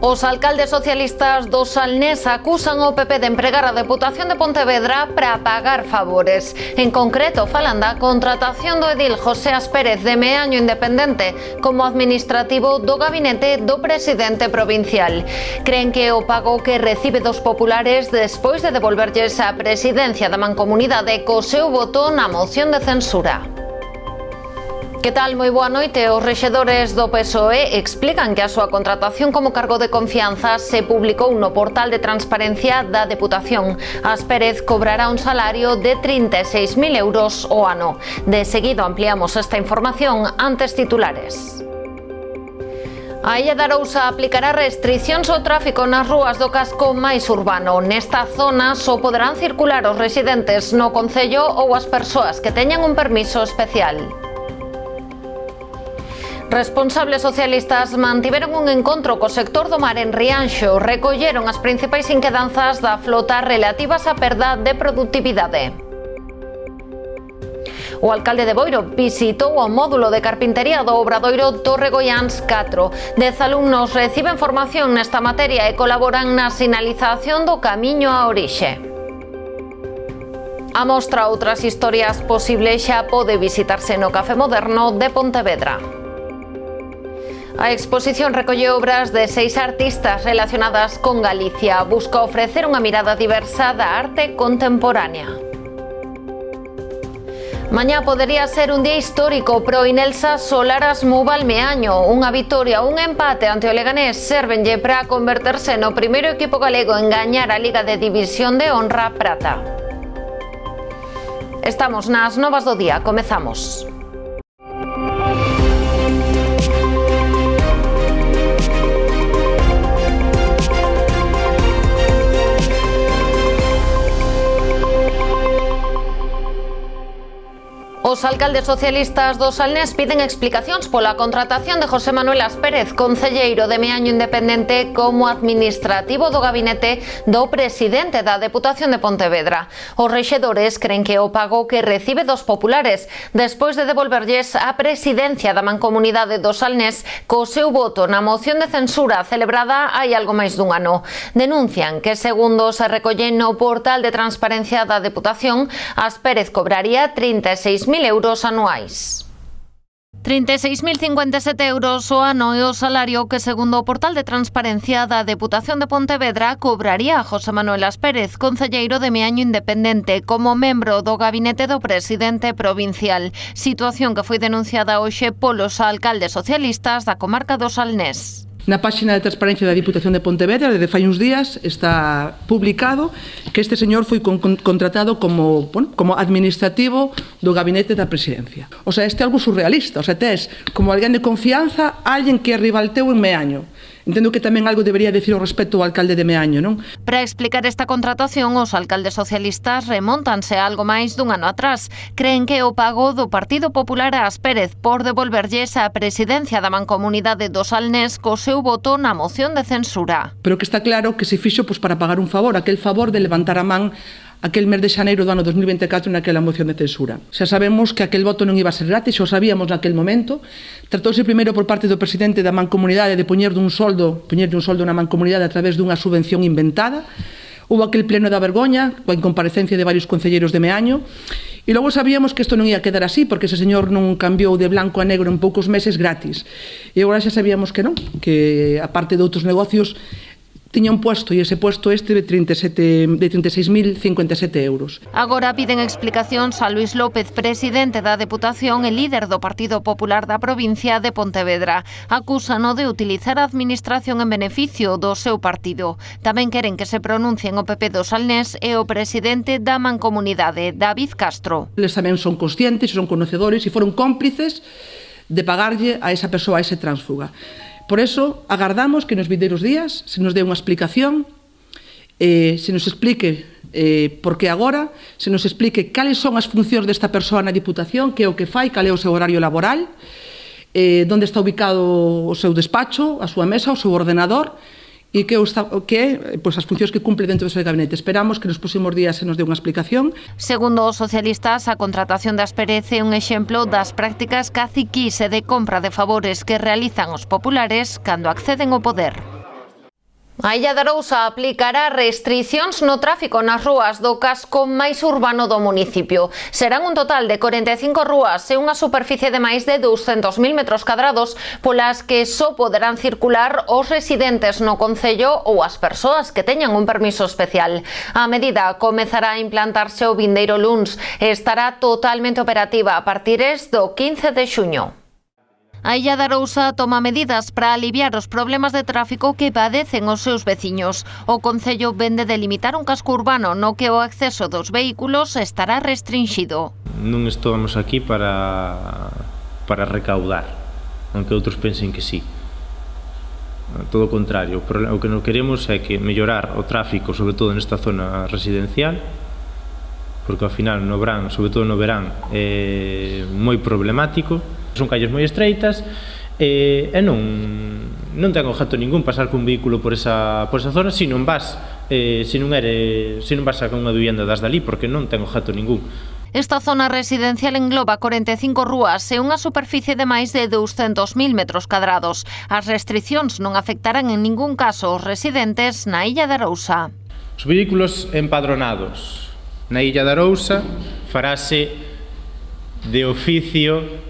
Os alcaldes socialistas do Salnés acusan o PP de empregar a Deputación de Pontevedra para pagar favores. En concreto, falan da contratación do edil José Pérez de Meaño Independente como administrativo do gabinete do presidente provincial. Creen que o pago que recibe dos populares despois de devolverlles a presidencia da Mancomunidade co seu voto na moción de censura. Que tal? Moi boa noite. Os rexedores do PSOE explican que a súa contratación como cargo de confianza se publicou no portal de transparencia da Deputación. Pérez cobrará un salario de 36.000 euros ao ano. De seguido ampliamos esta información antes titulares. A Illa de Arousa aplicará restricións ao tráfico nas rúas do casco máis urbano. Nesta zona só poderán circular os residentes no concello ou as persoas que teñan un permiso especial. Responsables socialistas mantiveron un encontro co sector do mar en Rianxo. Recolleron as principais inquedanzas da flota relativas á perda de produtividade. O alcalde de Boiro visitou o módulo de carpintería do obradoiro Torre Goiáns 4. 10 alumnos reciben formación nesta materia e colaboran na sinalización do camiño á orixe. A mostra Outras historias posibles xa pode visitarse no Café Moderno de Pontevedra. A exposición recolle obras de 6 artistas relacionadas con Galicia. Busca ofrecer unha mirada diversa da arte contemporánea. Mañá podería ser un día histórico pro Inelsa Solaras Mubal Meaño. Unha vitoria, un empate ante o Leganés sérvenlle para converterse no primeiro equipo galego en gañar a Liga de División de Honra Prata. Estamos nas novas do día. Comezamos. Os alcaldes socialistas do Salnés piden explicacións pola contratación de José Manuel Pérez, concelleiro de Meaño Independente, como administrativo do gabinete do presidente da Deputación de Pontevedra. Os rexedores creen que o pago que recibe dos populares despois de devolverlles a presidencia da Mancomunidade do Salnés co seu voto na moción de censura celebrada hai algo máis dun ano. Denuncian que, segundo se recolle no portal de transparencia da Deputación, Pérez cobraría 36.000 euros anuais. 36.057 euros ao ano é o salario que, segundo o portal de transparencia da Deputación de Pontevedra, cobraría José Manuel Pérez, concelleiro de Meaño Independente, como membro do gabinete do presidente provincial. Situación que foi denunciada hoxe polos alcaldes socialistas da comarca do Salnés. Na páxina de transparencia da Diputación de Pontevedra, desde fai uns días, está publicado que este señor foi contratado como administrativo do gabinete da presidencia. O sea, este é algo surrealista. O sea, tes como alguén de confianza, alguén que é rival teu en Meaño. Entendo que tamén algo debería decir ao respecto ao alcalde de Meaño, non? Para explicar esta contratación, os alcaldes socialistas remontanse a algo máis dun ano atrás. Creen que o pago do Partido Popular a Pérez por devolverlles a presidencia da Mancomunidade do Salnés co seu voto na moción de censura. Pero que está claro que se fixo para pagar un favor, aquel favor de levantar a man aquel mes de xaneiro do ano 2024 naquela moción de censura. Xa sabemos que aquel voto non iba a ser gratis, xa o sabíamos naquel momento. Tratouse primeiro por parte do presidente da Mancomunidade de poñerlle un soldo na Mancomunidade a través dunha subvención inventada. Houve aquel pleno da vergoña, coa incomparecencia de varios concelleiros de Meaño, e logo sabíamos que isto non ia quedar así, porque ese señor non cambiou de blanco a negro en poucos meses gratis. E agora xa sabíamos que non, que a parte de outros negocios tiña un puesto, e ese puesto de 36.057 euros. Agora piden explicacións a Luís López, presidente da Deputación e líder do Partido Popular da provincia de Pontevedra. Acúsano de utilizar a administración en beneficio do seu partido. Tamén queren que se pronuncien o PP do Salnés e o presidente da Mancomunidade, David Castro. Eles tamén son conscientes, son conocedores e foron cómplices de pagarlle a esa persoa, a ese tránsfuga. Por eso, agardamos que nos vindeiros días se nos dé unha explicación, se nos explique por que agora, se nos explique cales son as funcións desta persoa na Diputación, que é o que fai, cal é o seu horario laboral, onde está ubicado o seu despacho, a súa mesa, o seu ordenador, e que as funcións que cumple dentro do seu gabinete. Esperamos que nos próximos días se nos dé unha explicación. Segundo os socialistas, a contratación de Pérez é un exemplo das prácticas caciquís e de compra de favores que realizan os populares cando acceden ao poder. A Illa de Arousa aplicará restricións no tráfico nas rúas do casco máis urbano do municipio. Serán un total de 45 rúas e unha superficie de máis de 200.000 metros cadrados polas que só poderán circular os residentes no concello ou as persoas que teñan un permiso especial. A medida comezará a implantarse o vindeiro luns e estará totalmente operativa a partires do 15 de xuño. A Illa de Arousa toma medidas para aliviar os problemas de tráfico que padecen os seus veciños. O concello vende delimitar un casco urbano no que o acceso dos vehículos estará restringido. Non estamos aquí para recaudar, aunque outros pensen que sí. Todo o contrario, o que non queremos é que mellorar o tráfico, sobre todo nesta zona residencial, porque ao final no verán, sobre todo no verán, é moi problemático. Son calles moi estreitas e non ten objeto ningún pasar cun vehículo por esa zona se non vas a unha vivenda das dali, porque non ten objeto ningún. Esta zona residencial engloba 45 rúas e unha superficie de máis de 200.000 metros cadrados. As restricións non afectarán en ningún caso os residentes na Illa de Arousa. Os vehículos empadronados na Illa de Arousa farase de oficio,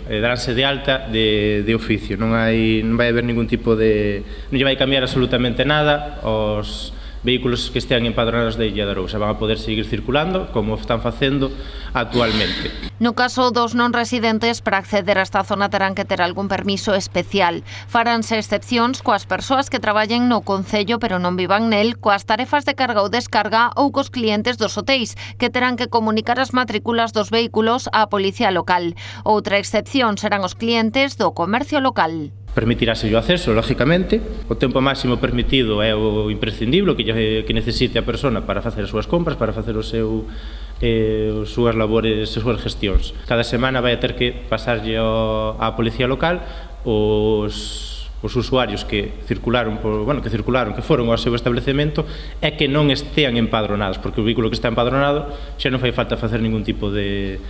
daránse de alta de oficio. Non vai haber ningún tipo de... non lle vai cambiar absolutamente nada aos vehículos que estean empadronados da Illa de Arousa. Van a poder seguir circulando como están facendo actualmente. No caso dos non residentes, para acceder a esta zona terán que ter algún permiso especial. Faránse excepcións coas persoas que traballen no concello pero non vivan nel, coas tarefas de carga ou descarga ou cos clientes dos hotéis, que terán que comunicar as matrículas dos vehículos á policía local. Outra excepción serán os clientes do comercio local. Permitirase o acceso, lógicamente. O tempo máximo permitido é o imprescindible que necesite a persona para facer as súas compras, para facer as súas labores, as súas gestións. Cada semana vai a ter que pasarlle á policía local os usuarios que foron ao seu establecemento e que non estean empadronados, porque o vehículo que está empadronado xa non fai falta facer ningún tipo de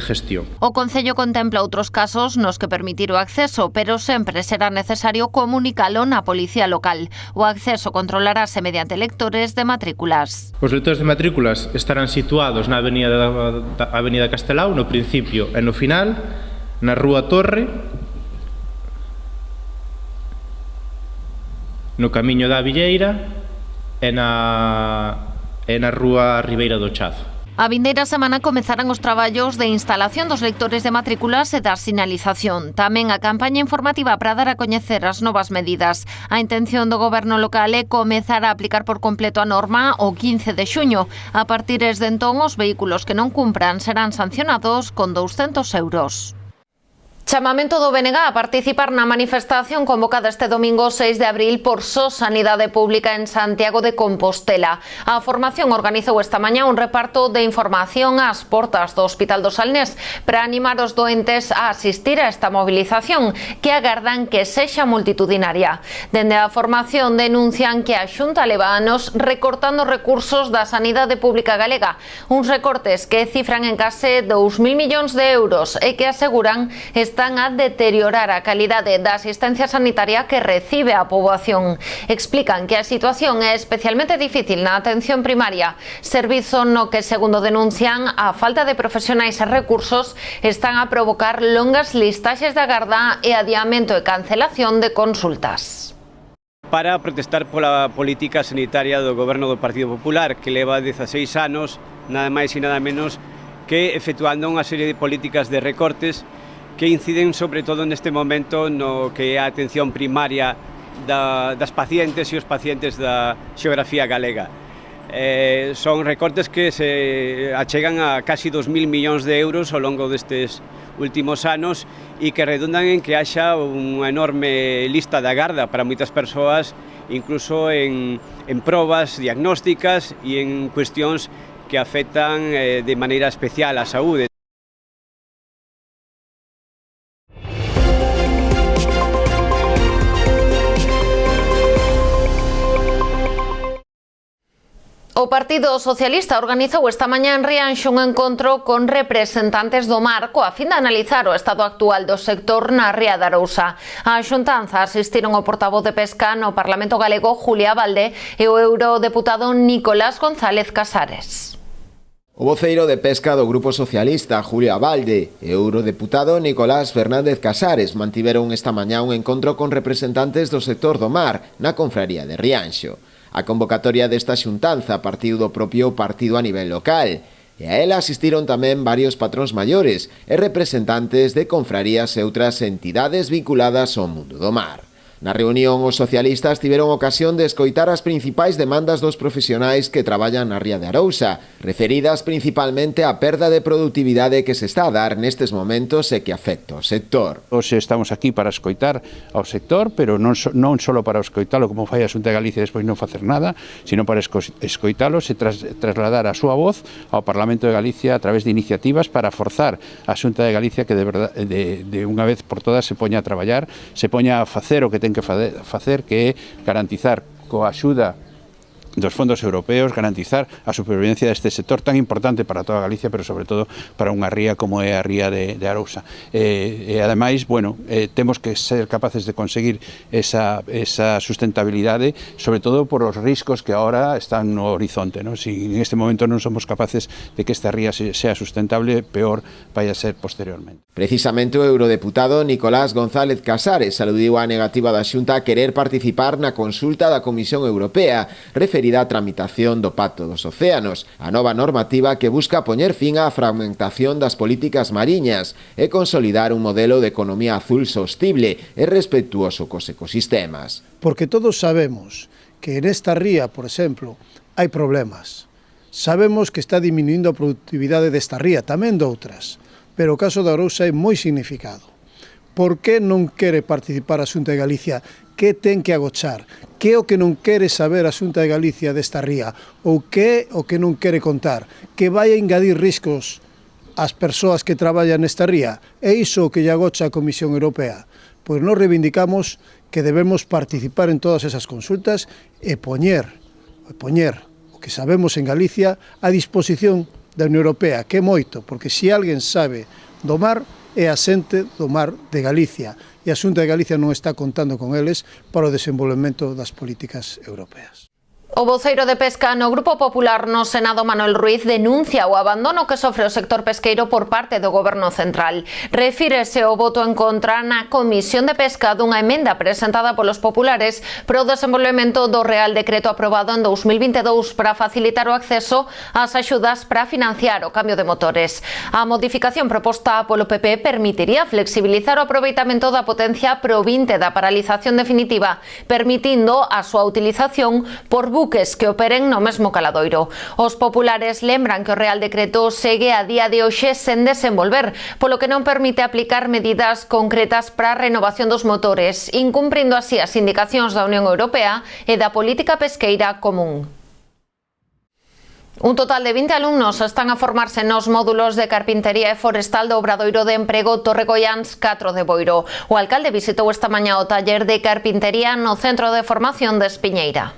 gestión. O Concello contempla outros casos nos que permitir o acceso, pero sempre será necesario comunicalo na policía local. O acceso controlarase mediante lectores de matrículas. Os lectores de matrículas estarán situados na Avenida Castelao, no principio e no final, na Rúa Torre, no Camiño da Villeira e na Rúa Ribeira do Chazo. A vindeira semana comezarán os traballos de instalación dos lectores de matrículas e da sinalización. Tamén a campaña informativa para dar a coñecer as novas medidas. A intención do goberno local é comezar a aplicar por completo a norma o 15 de xuño. A partir de entón, os vehículos que non cumpran serán sancionados con 200 euros. Chamamento do BNG a participar na manifestación convocada este domingo 6 de abril por SOS Sanidade Pública en Santiago de Compostela. A formación organizou esta mañá un reparto de información ás portas do Hospital do Salnés para animar os doentes a asistir a esta movilización que agardan que sexa multitudinaria. Dende a formación denuncian que a Xunta leva anos recortando recursos da Sanidade Pública galega, uns recortes que cifran en case 2.000 millóns de euros e que aseguran están a deteriorar a calidade da asistencia sanitaria que recibe a poboación. Explican que a situación é especialmente difícil na atención primaria, servizo no que, segundo denuncian, a falta de profesionais e recursos están a provocar longas listaxes de agarda e adiamento e cancelación de consultas. Para protestar pola política sanitaria do goberno do Partido Popular, que leva 16 anos, nada máis e nada menos, que efectuando unha serie de políticas de recortes que inciden sobre todo neste momento no que é a atención primaria das pacientes e os pacientes da xeografía galega. Son recortes que se achegan a casi 2.000 millóns de euros ao longo destes últimos anos e que redundan en que haxa unha enorme lista de agarda para moitas persoas, incluso en probas diagnósticas e en cuestións que afectan de maneira especial a saúde. O O Partido Socialista organizou esta mañá en Rianxo un encontro con representantes do mar coa fin de analizar o estado actual do sector na ría de Arousa. A xuntanza asistiron o portavoz de Pesca no Parlamento galego, Julia Balde, e o eurodeputado Nicolás González Casares. O voceiro de Pesca do Grupo Socialista, Julia Balde, e o eurodeputado Nicolás Fernández Casares mantiveron esta mañá un encontro con representantes do sector do mar na confraría de Rianxo. A convocatoria desta xuntanza partiu do propio partido a nivel local, e a ela asistiron tamén varios patróns maiores e representantes de confrarías e outras entidades vinculadas ao mundo do mar. Na reunión, os socialistas tiveron ocasión de escoitar as principais demandas dos profesionais que traballan na ría de Arousa, referidas principalmente á perda de produtividade que se está a dar nestes momentos e que afecta ao sector. Hoxe estamos aquí para escoitar ao sector, pero non só para escoitalo como fai a Xunta de Galicia e despois non facer nada, sino para escoitalos e trasladar a súa voz ao Parlamento de Galicia a través de iniciativas para forzar a Xunta de Galicia que de unha vez por todas se poña a traballar, se poña a facer o que ten que facer, que é garantizar coa axuda dos fondos europeos, garantizar a supervivencia deste sector tan importante para toda Galicia, pero sobre todo para unha ría como é a ría de Arousa. E ademais, temos que ser capaces de conseguir esa sustentabilidade, sobre todo por os riscos que ahora están no horizonte, ¿no? Si en este momento non somos capaces de que esta ría sea sustentable, peor vai a ser posteriormente. Precisamente o eurodeputado Nicolás González Casares aludiu á negativa da Xunta a querer participar na consulta da Comisión Europea referida a tramitación do Pacto dos Océanos, a nova normativa que busca poñer fin á fragmentación das políticas mariñas e consolidar un modelo de economía azul sostible e respetuoso cos ecosistemas. Porque todos sabemos que en esta ría, por exemplo, hai problemas. Sabemos que está diminuindo a produtividade desta ría, tamén doutras, pero o caso da Arousa é moi significado. Por que non quere participar a Xunta de Galicia? Que ten que agochar? Que é o que non quere saber a Xunta de Galicia desta ría? Ou que é o que non quere contar? Que vai a engadir riscos ás persoas que traballan nesta ría? É iso o que lle agocha a Comisión Europea? Pois nós reivindicamos que debemos participar en todas esas consultas e poñer o que sabemos en Galicia a disposición da Unión Europea, que é moito, porque se alguén sabe do mar, é a xente do mar de Galicia, e a Xunta de Galicia non está contando con eles para o desenvolvemento das políticas europeas. O voceiro de Pesca no Grupo Popular no Senado, Manuel Ruiz, denuncia o abandono que sofre o sector pesqueiro por parte do Goberno Central. Refírese ao voto en contra na Comisión de Pesca dunha emenda presentada polos populares pro desenvolvemento do Real Decreto aprobado en 2022 para facilitar o acceso ás axudas para financiar o cambio de motores. A modificación proposta polo PP permitiría flexibilizar o aproveitamento da potencia provinte da paralización definitiva, permitindo a súa utilización por buques que operen no mesmo caladoiro. Os populares lembran que o Real Decreto segue a día de hoxe sen desenvolver, polo que non permite aplicar medidas concretas para a renovación dos motores, incumprindo así as indicacións da Unión Europea e da política pesqueira común. Un total de 20 alumnos están a formarse nos módulos de carpintería e forestal do Obradoiro de Emprego Torregoiáns 4 de Boiro. O alcalde visitou esta mañá o taller de carpintería no Centro de Formación de Espiñeira.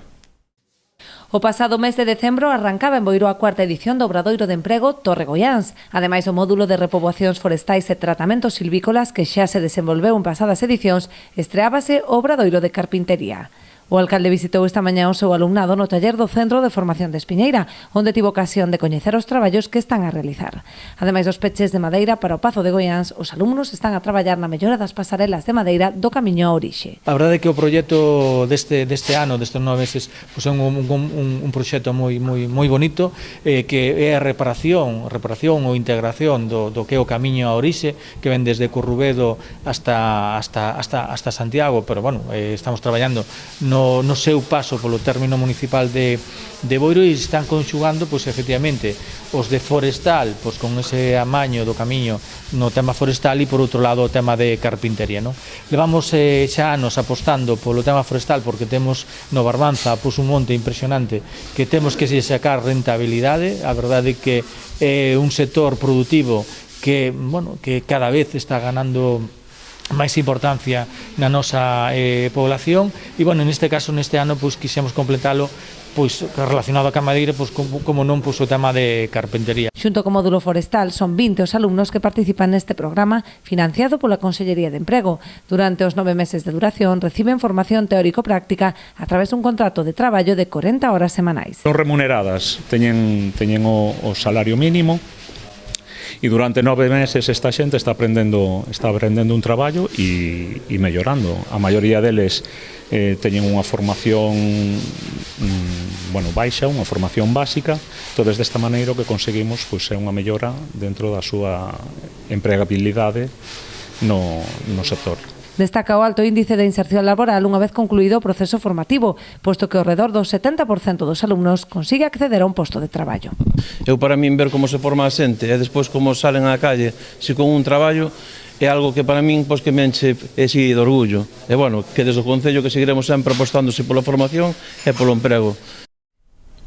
O pasado mes de decembro arrancaba en Boiro a cuarta edición do Obradoiro de Emprego Torregoiáns. Ademais, o módulo de repoboacións forestais e tratamentos silvícolas que xa se desenvolveu en pasadas edicións estreábase o Obradoiro de Carpintería. O alcalde visitou esta mañá o seu alumnado no taller do Centro de Formación de Espiñeira, onde tivo ocasión de coñecer os traballos que están a realizar. Ademais dos peches de madeira para o Pazo de Goiáns, os alumnos están a traballar na mellora das pasarelas de madeira do camiño a orixe. A verdade é que o proxecto deste ano, destes 9 meses, é un proxecto moi bonito, que é a reparación ou integración do que é o camiño a orixe, que ven desde Currubedo hasta Santiago, pero bueno, estamos traballando no seu paso polo término municipal de Boiro e están conxugando, pois efectivamente, os de forestal, pois con ese amaño do camiño no tema forestal e por outro lado o tema de carpintería, non? Levamos xa anos apostando polo tema forestal porque temos no Barbanza pois un monte impresionante que temos que sacar rentabilidade. A verdade é que é un sector productivo que cada vez está ganando máis importancia na nosa población e, neste caso, neste ano, quixemos completalo pois relacionado ca madeira, pois como non pois o tema de carpintería. Xunto co módulo forestal, son 20 os alumnos que participan neste programa financiado pola Consellería de Emprego. Durante os 9 meses de duración reciben formación teórico-práctica a través dun contrato de traballo de 40 horas semanais. Son remuneradas, teñen o salario mínimo, e durante 9 meses esta xente está aprendendo un traballo e mellorando. A maioría deles teñen unha formación baixa, unha formación básica. Entón, desta maneira o que conseguimos é unha mellora dentro da súa empregabilidade no sector. Destaca o alto índice de inserción laboral unha vez concluído o proceso formativo, posto que ao redor do 70% dos alumnos consigue acceder a un posto de traballo. Eu, para min, ver como se forma a xente e despois como salen á calle se con un traballo é algo que para min que me enche ese de orgullo. E, que desde o Concello que seguiremos sempre apostándose pola formación e polo emprego.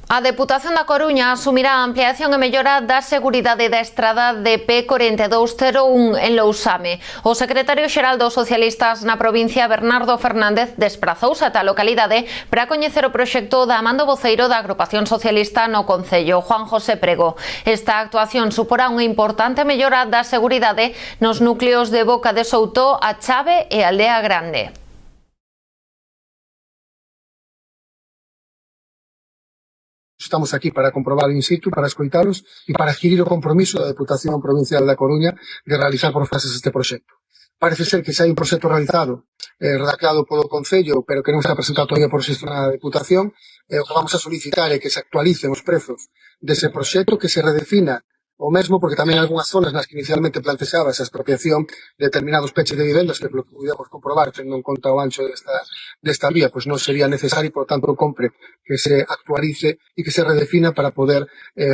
A Deputación da Coruña asumirá a ampliación e mellora da seguridade da estrada de P4201 en Lousame. O secretario xeral dos socialistas na provincia, Bernardo Fernández, desprazouse ata a localidade para coñecer o proxecto da man do voceiro da agrupación socialista no Concello, Juan José Prego. Esta actuación suporá unha importante mellora da seguridade nos núcleos de Boca de Souto, A Chave e Aldea Grande. Estamos aquí para comprobar in situ, para escoitalos e para adquirir o compromiso da Deputación Provincial da Coruña de realizar por fases este proxecto. Parece ser que se hai un proxecto realizado, redactado polo Concello, pero que non está presentado todavía por xestión da Deputación, o que vamos a solicitar é que se actualicen os prezos dese proxecto, que se redefina o mesmo, porque tamén hai algunhas zonas nas que inicialmente plantexaba esa expropiación de determinados peches de vivendas que, polo que pudiéramos comprobar, tendo en conta o ancho desta vía, pois non sería necesario, por tanto, compre que se actualice e que se redefina para poder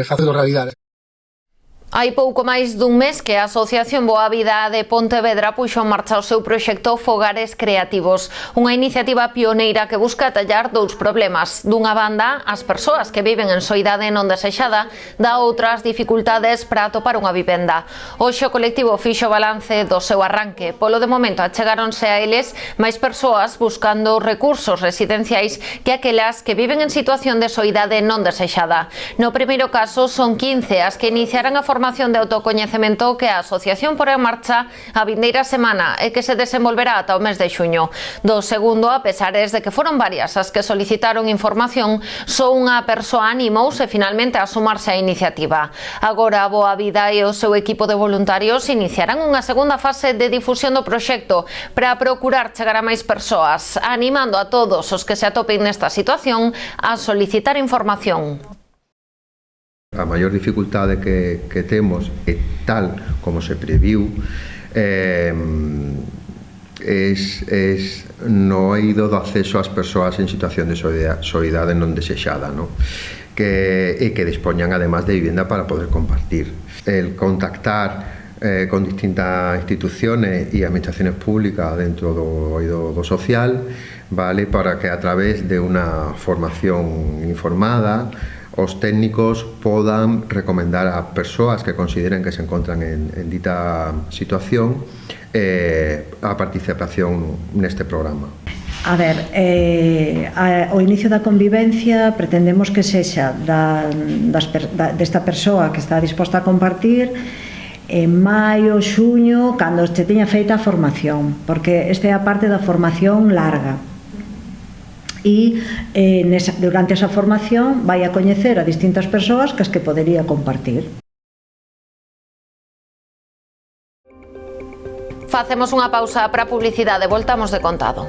facelo realidade. Hai pouco máis dun mes que a Asociación Boa Vida de Pontevedra puxo en marcha o seu proxecto Fogares Creativos, unha iniciativa pioneira que busca atallar dous problemas. Dunha banda, as persoas que viven en soidade non desexada, da outras dificultades para atopar unha vivenda. Hoxe o colectivo fixo balance do seu arranque. Polo de momento achegáronse a eles máis persoas buscando recursos residenciais que aquelas que viven en situación de soidade non desexada. No primeiro caso son 15 as que iniciarán a formación de autocoñecemento que a asociación porá en marcha a vindeira semana e que se desenvolverá ata o mes de xuño. Do segundo, a pesares de que foron varias as que solicitaron información, só unha persoa animouse finalmente a sumarse á iniciativa. Agora a Boa Vida e o seu equipo de voluntarios iniciarán unha segunda fase de difusión do proxecto para procurar chegar a máis persoas, animando a todos os que se atopen nesta situación a solicitar información. A maior dificultade que temos é tal como se previu no eido do acceso ás persoas en situación de soidade non desexada, e que dispoñan además de vivenda para poder compartir. El contactar con distintas instituciones e administraciones públicas dentro do eido do social, para que a través de unha formación informada os técnicos podan recomendar a persoas que consideren que se encontran en dita situación a participación neste programa. A ver, o inicio da convivencia pretendemos que sexa desta persoa que está disposta a compartir en maio, xuño, cando se teña feita a formación, porque esta é a parte da formación larga. E durante esa formación vai a coñecer a distintas persoas que as que podería compartir. Facemos unha pausa para a publicidade, voltamos de contado.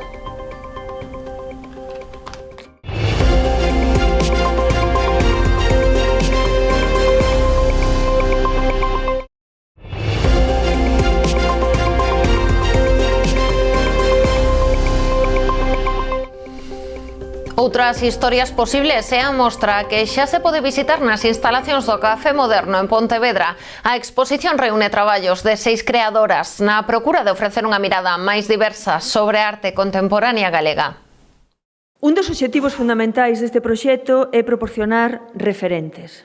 Outras historias posibles é a mostra que xa se pode visitar nas instalacións do Café Moderno en Pontevedra. A exposición reúne traballos de 6 creadoras na procura de ofrecer unha mirada máis diversa sobre a arte contemporánea galega. Un dos obxectivos fundamentais deste proxecto é proporcionar referentes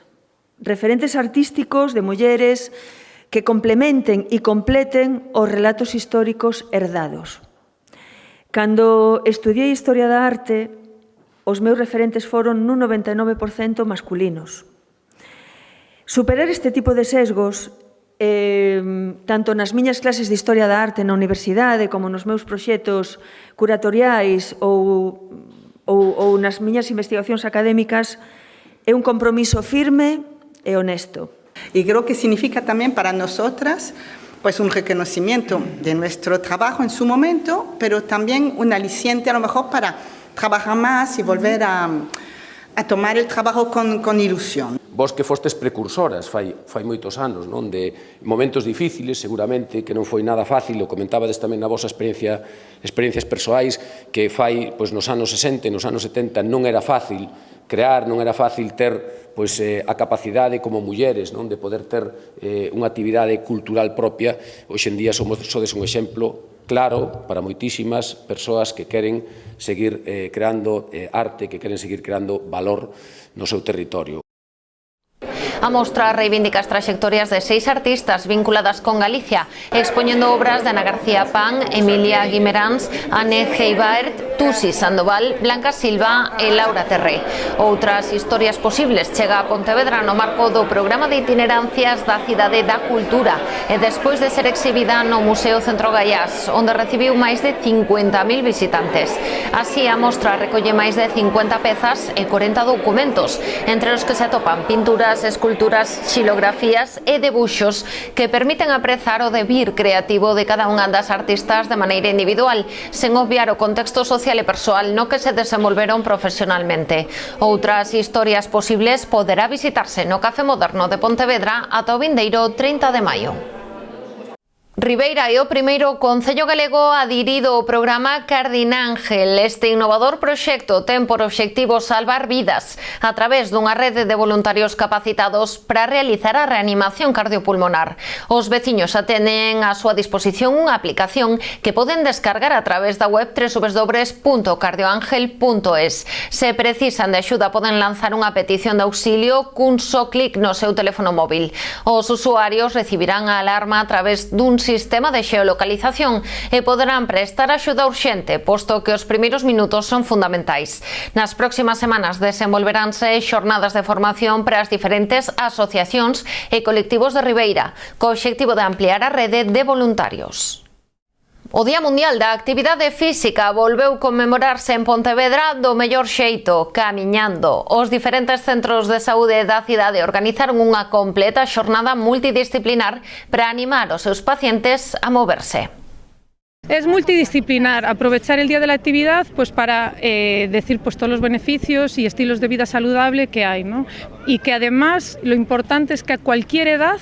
artísticos de mulleres que complementen e completen os relatos históricos herdados. Cando estudiei Historia da Arte, os meus referentes foron nun 99% masculinos. Superar este tipo de sesgos, tanto nas miñas clases de Historia da Arte na universidade como nos meus proxectos curatoriais ou nas miñas investigacións académicas, é un compromiso firme e honesto. Y creo que significa también para nosotras pues un reconocimiento de nuestro trabajo en su momento, pero también un aliciente a lo mejor para trabajar más y volver a tomar el trabajo con ilusión. Vos que fostes precursoras fai moitos anos, non? De momentos difíciles, seguramente, que non foi nada fácil, o comentabades tamén na vosa experiencias persoais, que fai nos anos 60, nos anos 70 non era fácil crear, non era fácil ter a capacidade como mulleres, non? De poder ter unha actividade cultural propia. Hoxe en día sodes un exemplo claro para moitísimas persoas que queren seguir creando arte, que queren seguir creando valor no seu territorio. A mostra reivindica as trayectorias de 6 artistas vinculadas con Galicia, expoñendo obras de Ana García Pan, Emilia Guimeráns, Anne Heibaert, Tusi Sandoval, Blanca Silva e Laura Terré. Outras historias posibles chega a Pontevedra no marco do programa de itinerancias da Cidade da Cultura e despois de ser exhibida no Museo Centro Gaiás, onde recibiu máis de 50.000 visitantes. Así, a mostra recolle máis de 50 pezas e 40 documentos, entre os que se atopan pinturas, esculturas, xilografías e debuxos que permiten aprezar o devir creativo de cada unha das artistas de maneira individual, sen obviar o contexto social e persoal no que se desenvolveron profesionalmente. Outras historias posibles poderá visitarse no Café Moderno de Pontevedra ata o vindeiro 30 de maio. Ribeira é o primeiro concello galego adhirido ao programa Cardinángel. Este innovador proxecto ten por obxectivo salvar vidas a través dunha rede de voluntarios capacitados para realizar a reanimación cardiopulmonar. Os veciños atenden a súa disposición unha aplicación que poden descargar a través da web www.cardioangel.es. Se precisan de axuda poden lanzar unha petición de auxilio cun só clic no seu teléfono móvil. Os usuarios recibirán a alarma a través dun sistema de xeolocalización e poderán prestar axuda urxente, posto que os primeiros minutos son fundamentais. Nas próximas semanas desenvolveránse xornadas de formación para as diferentes asociacións e colectivos de Ribeira, co obxectivo de ampliar a rede de voluntarios. O Día Mundial da Actividade Física volveu conmemorarse en Pontevedra do mellor xeito, camiñando. Os diferentes centros de saúde da cidade organizaron unha completa xornada multidisciplinar para animar os seus pacientes a moverse. Es multidisciplinar, aprovechar el Día de la Actividad para decir todos los beneficios y estilos de vida saludable que hay, ¿no? Y que además lo importante es que a cualquier edad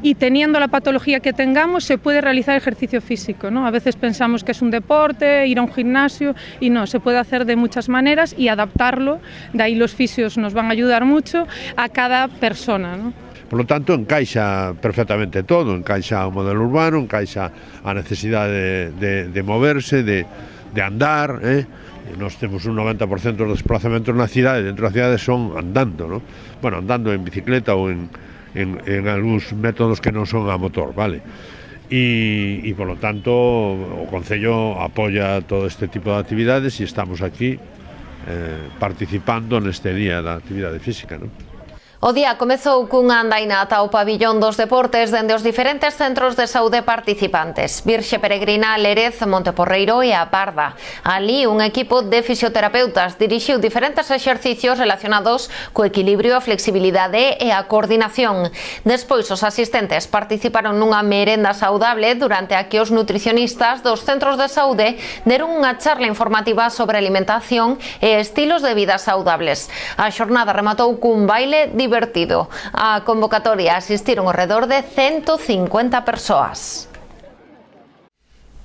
y teniendo la patología que tengamos se puede realizar ejercicio físico, ¿no? A veces pensamos que es un deporte, ir a un gimnasio y no, se puede hacer de muchas maneras y adaptarlo, de ahí los fisios nos van a ayudar mucho a cada persona, ¿no? Por lo tanto, encaixa perfectamente todo, encaixa o modelo urbano, encaixa a necesidade de moverse, de andar, Nós temos un 90% dos desplazamentos na cidade, dentro da cidade son andando, ¿no? Bueno, andando en bicicleta ou en algúns métodos que non son a motor, vale? E por lo tanto o Concello apoia todo este tipo de actividades e estamos aquí participando neste día da actividade física, non? O día comezou cunha andaina ata o pabillón dos deportes dende os diferentes centros de saúde participantes, Virxe Peregrina, Lérez, Monteporreiro e A Parda. Ali, un equipo de fisioterapeutas dirixiu diferentes exercicios relacionados co equilibrio, a flexibilidade e a coordinación. Despois, os asistentes participaron nunha merenda saudable durante a que os nutricionistas dos centros de saúde deron unha charla informativa sobre alimentación e estilos de vida saudables. A xornada rematou cun baile divertido. A convocatoria asistiron ao redor de 150 persoas.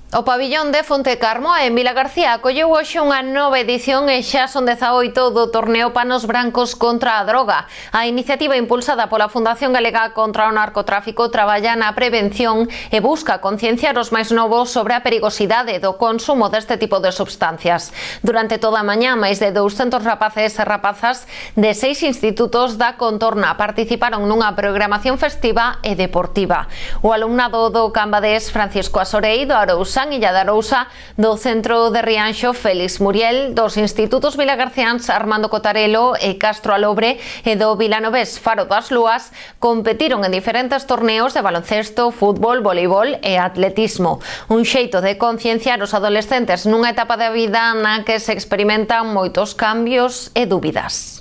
O pabillón de Fontecarmo en Vila García acolleu hoxe unha nova edición e xa son 18 do torneo Panos Brancos contra a droga. A iniciativa impulsada pola Fundación Galega contra o Narcotráfico traballa na prevención e busca concienciar os máis novos sobre a perigosidade do consumo deste tipo de substancias. Durante toda a mañá, máis de 200 rapaces e rapazas de 6 institutos da contorna participaron nunha programación festiva e deportiva. O alumnado do Cambadés, Francisco Asorei, do Arousa San Illa de Arousa, do Centro de Rianxo Félix Muriel, dos Institutos Vilagarciáns Armando Cotarelo e Castro Alobre e do Vilanovés Faro das Lúas competiron en diferentes torneos de baloncesto, fútbol, voleibol e atletismo. Un xeito de concienciar os adolescentes nunha etapa da vida na que se experimentan moitos cambios e dúbidas.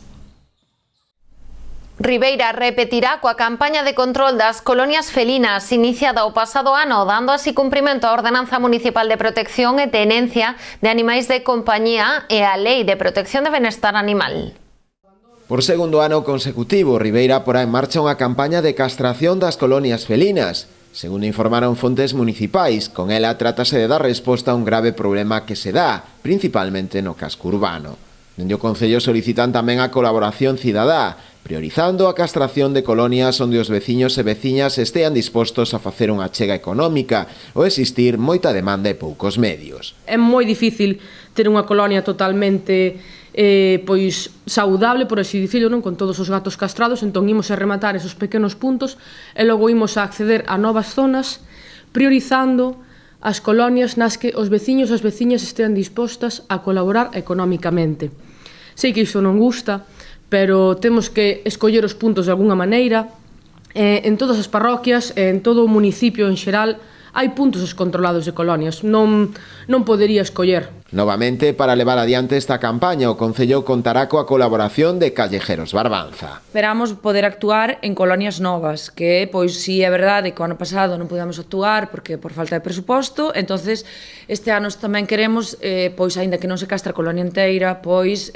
Ribeira repetirá coa campaña de control das colonias felinas iniciada o pasado ano, dando así cumprimento á Ordenanza Municipal de Protección e Tenencia de Animais de Compañía e a Lei de Protección de Benestar Animal. Por segundo ano consecutivo, Ribeira porá en marcha unha campaña de castración das colonias felinas. Segundo informaron fontes municipais, con ela trátase de dar resposta a un grave problema que se dá, principalmente no casco urbano. Dende o Concello solicitan tamén a colaboración cidadá, priorizando a castración de colonias onde os veciños e veciñas estean dispostos a facer unha achega económica ou existir moita demanda e poucos medios. É moi difícil ter unha colonia totalmente saudable, por así dicirlo, non, con todos os gatos castrados, entón imos a rematar esos pequenos puntos e logo imos a acceder a novas zonas, priorizando as colonias nas que os veciños e as veciñas estean dispostas a colaborar económicamente. Sei que iso non gusta, pero temos que escoller os puntos de alguna maneira. En todas as parroquias, en todo o municipio en xeral, hai puntos descontrolados de colonias, non podería escoller. Novamente, para levar adiante esta campaña, o Concello contará coa colaboración de Callejeros Barbanza. Esperamos poder actuar en colonias novas, que, pois, si é verdade que o ano pasado non pudemos actuar porque por falta de presuposto, entonces este ano tamén queremos, pois, aínda que non se castra a colonia inteira, pois,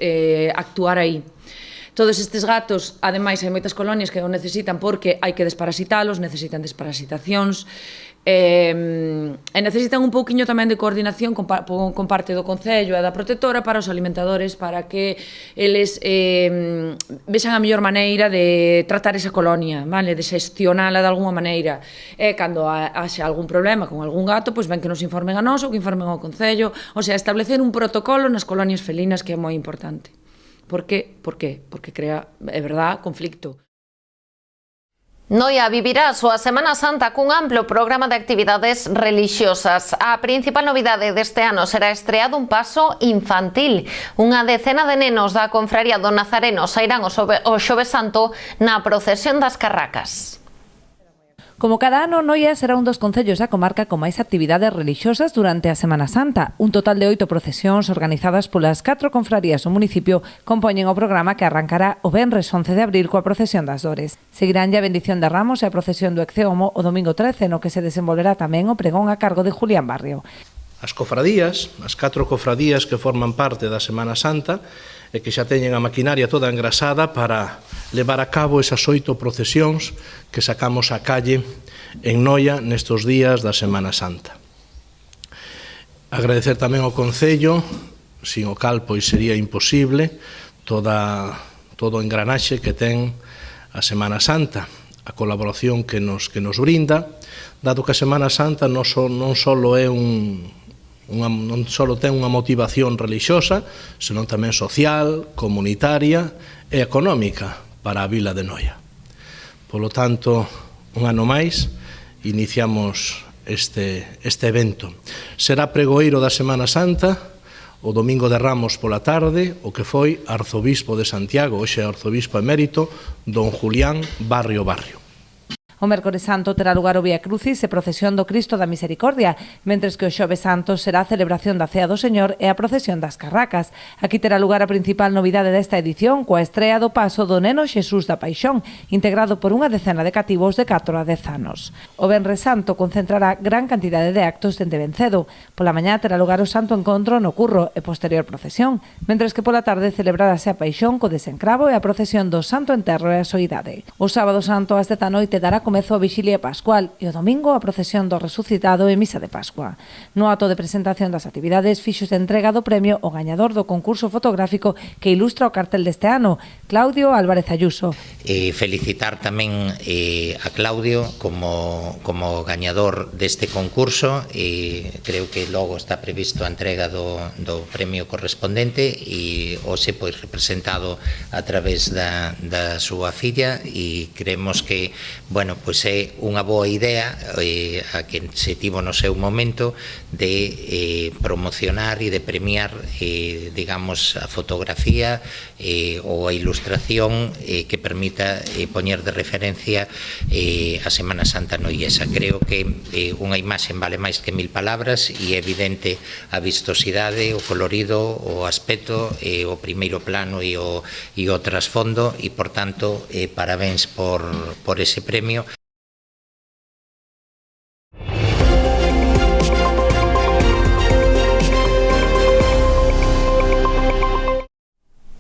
actuar aí. Todos estes gatos, ademais, hai moitas colonias que o necesitan porque hai que desparasitalos, necesitan desparasitacións, e necesitan un pouquiño tamén de coordinación con parte do Concello e da protectora para os alimentadores, para que eles vexan a mellor maneira de tratar esa colonia, vale? De xestionala de alguma maneira. E cando haxa algún problema con algún gato, pois ven que nos informen a nós ou que informen ao Concello, o sea, establecer un protocolo nas colonias felinas que é moi importante. Por qué? Porque crea, é verdad, conflicto. Noia vivirá a súa Semana Santa cun amplo programa de actividades religiosas. A principal novidade deste ano será estreado un paso infantil. Unha decena de nenos da Confraría do Nazareno sairán o Xoves Santo na procesión das Carracas. Como cada ano, Noia será un dos concellos da comarca con máis actividades religiosas durante a Semana Santa. Un total de 8 procesións organizadas polas 4 confrarías do municipio compoñen o programa que arrancará o venres 11 de abril coa procesión das Dores. Seguirán a bendición de Ramos e a procesión do Ecceomo o domingo 13, no que se desenvolverá tamén o pregón a cargo de Julián Barrio. As cofradías, as 4 cofradías que forman parte da Semana Santa e que xa teñen a maquinaria toda engrasada para levar a cabo esas 8 procesións que sacamos á calle en Noia nestos días da Semana Santa. Agradecer tamén ao Concello, sin o cal pois sería imposible todo o engranaxe que ten a Semana Santa, a colaboración que nos brinda, dado que a Semana Santa non só ten unha motivación religiosa, senón tamén social, comunitaria e económica para a vila de Noia. Polo tanto, un ano máis, iniciamos este evento. Será pregoeiro da Semana Santa o domingo de Ramos pola tarde, o que foi arzobispo de Santiago, hoxe arzobispo emérito, don Julián Barrio. O mércores santo terá lugar o Vía Crucis e procesión do Cristo da Misericordia, mentres que o Xoves Santo será a celebración da Cea do Señor e a procesión das Carracas. Aquí terá lugar a principal novidade desta edición, coa estrea do paso do Neno Xesús da Paixón, integrado por unha decena de cativos de 4 a 10 anos. O Venres Santo concentrará gran cantidade de actos dende ben cedo. Pola mañá terá lugar o Santo Encontro no Curro e posterior procesión, mentres que pola tarde celebrarase a Paixón co desencravo e a procesión do Santo Enterro e a Soidade. O Sábado Santo ás 10 da noite dará comezo a Vixilia Pascual e o domingo a procesión do Resucitado e Misa de Pascua. No ato de presentación das actividades fíxose entrega do premio o gañador do concurso fotográfico que ilustra o cartel deste ano, Claudio Álvarez Ayuso. Felicitar tamén a Claudio como gañador deste concurso e creo que logo está previsto a entrega do premio correspondente e hoxe pois representado a través da súa filla e creemos que, bueno, pois é unha boa idea a que se tivo no seu momento de promocionar e de premiar, digamos, a fotografía ou a ilustración que permita poñer de referencia a Semana Santa noiesa. Creo que unha imaxe vale máis que 1000 palabras e é evidente a vistosidade, o colorido, o aspecto, o primeiro plano e o trasfondo e, por tanto, parabéns por ese premio.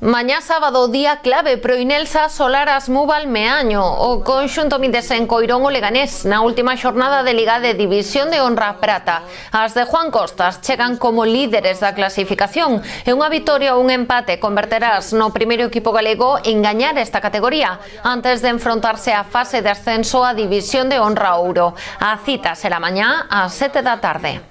Mañá sábado, día clave pro Inelsa Solaras Mubal Meaño. O conxunto mídese en Coirón o Leganés na última xornada de Liga de División de Honra Prata. As de Juan Costas chegan como líderes da clasificación e unha vitoria ou un empate converterás no primeiro equipo galego en gañar esta categoría antes de enfrontarse á fase de ascenso a División de Honra Ouro. A cita será mañá ás 7 da tarde.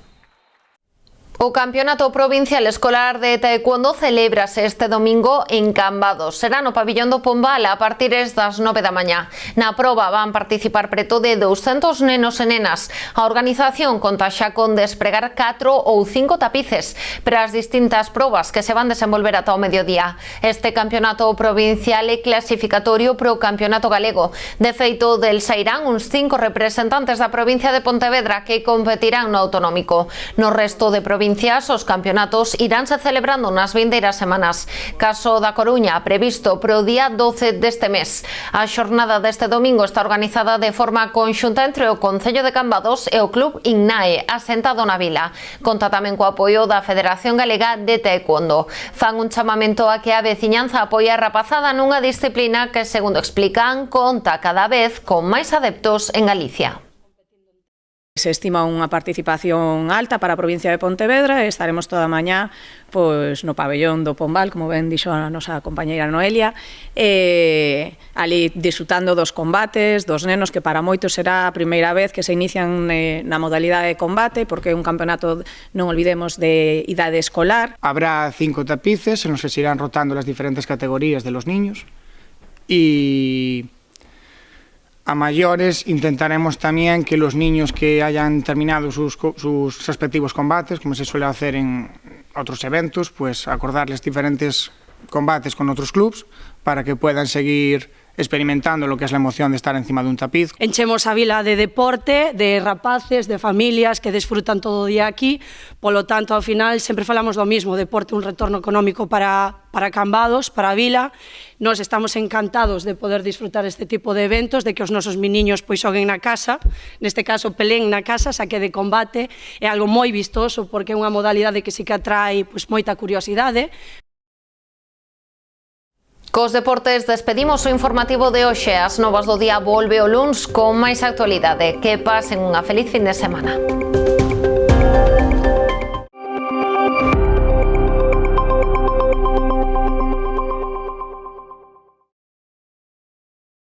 O Campeonato Provincial Escolar de Taekwondo celébrase este domingo en Cambados. Será no pabillón do Pombal a partir das 9 da mañá. Na proba van participar preto de 200 nenos e nenas. A organización conta xa con despregar 4 ou 5 tapices para as distintas probas que se van desenvolver ata o mediodía. Este campeonato provincial é clasificatorio pro Campeonato Galego. De feito, del sairán uns 5 representantes da provincia de Pontevedra que competirán no autonómico. No resto de provincias, os campeonatos iránse celebrando nas vindeiras semanas. Caso da Coruña, previsto pro día 12 deste mes. A xornada deste domingo está organizada de forma conxunta entre o Concello de Cambados e o Club Ignae, asentado na vila. Conta tamén co apoio da Federación Galega de Taekwondo. Fan un chamamento a que a veciñanza apoie a rapazada nunha disciplina que, segundo explican, conta cada vez con máis adeptos en Galicia. Se estima unha participación alta para a provincia de Pontevedra e estaremos toda a mañá pois, no pabellón do Pombal, como ben dixo a nosa compañeira Noelia, ali disfrutando dos combates, dos nenos, que para moitos será a primeira vez que se inician na modalidade de combate, porque é un campeonato, non olvidemos, de idade escolar. Habrá 5 tapices en los que se irán rotando las diferentes categorías de los niños y a mayores intentaremos también que los niños que hayan terminado sus respectivos combates, como se suele hacer en otros eventos, pues acordarles diferentes combates con otros clubs para que puedan seguir experimentando lo que es la emoción de estar encima de un tapiz. Enchemos a vila de deporte, de rapaces, de familias que desfrutan todo o día aquí, polo tanto, ao final, sempre falamos do mismo, deporte, un retorno económico para Cambados, para a vila. Nós estamos encantados de poder disfrutar este tipo de eventos, de que os nosos meniños pois xoguen na casa, neste caso pelén na casa, saque de combate, é algo moi vistoso porque é unha modalidade que sí que atrae pois moita curiosidade. Cos deportes despedimos o informativo de hoxe. As novas do día volve o luns con máis actualidade. Que pasen unha feliz fin de semana.